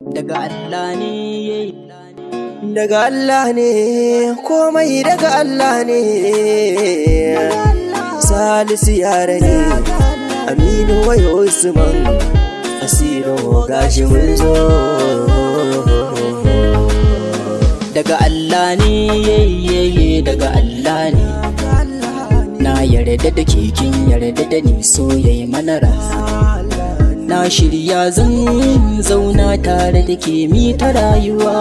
daga Allah ne, daga Allah ne, komai daga Allah ne. Salisu yare ne, Aminu wayo Usman, Asiro gashi mun zo. daga Allah ne, daga Allah ne. Na yarda da kin yarda da ni, so yayi mana rana. Na shirya zan zauna tare da ke mi ta rayuwa.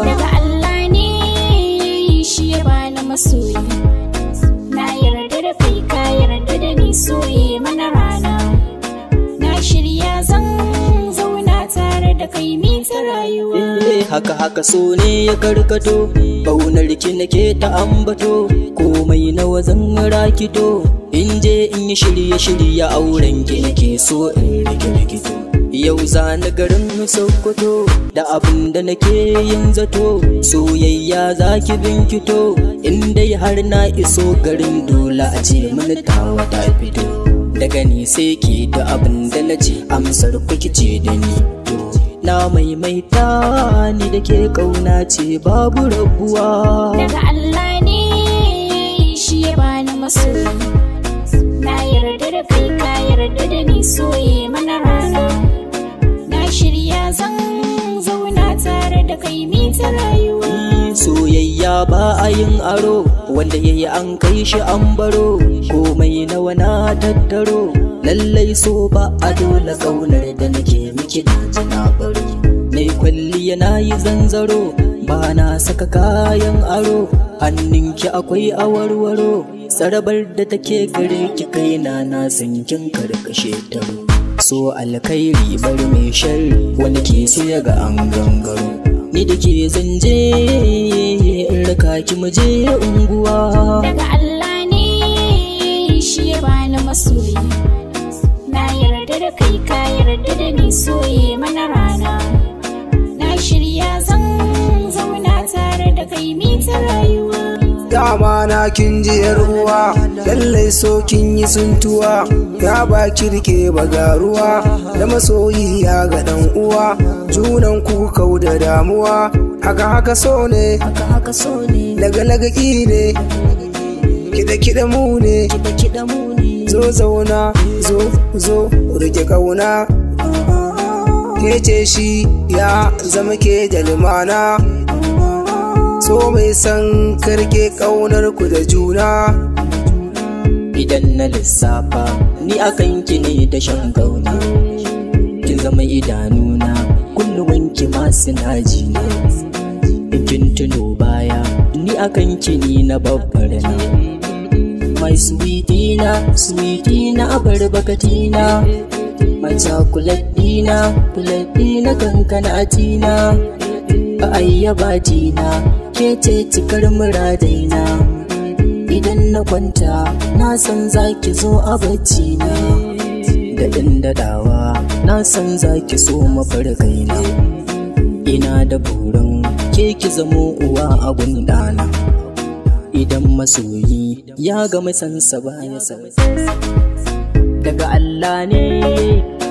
Daga Allah ne, shi ya bani masoyi. Na yarda da kai, ka yarda da ni, soye mana rana. Na shirya zan zauna tare da kai mi ta rayuwa. Haka so ne ya karkato, ƙaunar ki nake ta ambato. Komai nawa zan rakito, in je in yi shirye auren ki nake so in rikito. Yau zani garin Sokoto da abin da nake yin zato, soyayya zaki binkito. In dai har na iso garin, dole a ce mini tawa ta fito. Daga ni sai ke da abin da na ce, amsar kuki ce da ni to. Na maimaita ni da ke ƙauna ce babu rabuwa. Daga Allah ne, shi ya bani masoyi. Na yarda da kai, ka yarda da ni, soye mana rana. Na shirya zan zauna tare da kai mi ta rayuwa. Soyayya ba a yin aro, wanda yayi an kai shi an baro. Komai nawa na tattaro, lallai so ba a dole. Ƙaunar da nake miki na ji na baro. Nai kwalliya na yi zanzaro, ba na saka kayan aro. Hannunki akwai awarwaro, tsarabar da take gare ki kaina na san kin karkashe ta. So alkhairi bar mai sharri, wani ke so ya ga an gangaro. Ni da ke zanje in raka ki mu je unguwa. Daga Allah ne, shi ya bani masoyi. Na yarda da kai, ka yarda da ni, soye mana rana. Na shirya zan zauna tare da kai mi ta rayuwa. Dama na kin ji yar uwa, lallai so kin yi suntuwa. Ya ba kirke bagaruwa, da masoyi ya ga dan uwa. Junan ku kau da damuwa, haka so ne, laga ki ne, kiɗa mu ne. Zo zauna, zo rike kauna. Kece shi ya zama ke da limana. So mai san karke kaunar ku da juna. Idan na lissafa ni akan ki ne da shan kauna. Kin zama idanuna, kullum ki masu naji ne. Kin tuno baya, ni akan ki ni na babbar na. My sweetie na abarbakatina. My chocolate dina, kankana tina. Ayyaba tina, ke ce cikar muradaina. Idan na kwanta, na san zaki zo a bacci na. Da dadawa, na san zaki so mafarkaina. Ina da burin ke ki zamo uwa a gundana. Idan masoyi ya ga masansa baya san. Daga Allah ne.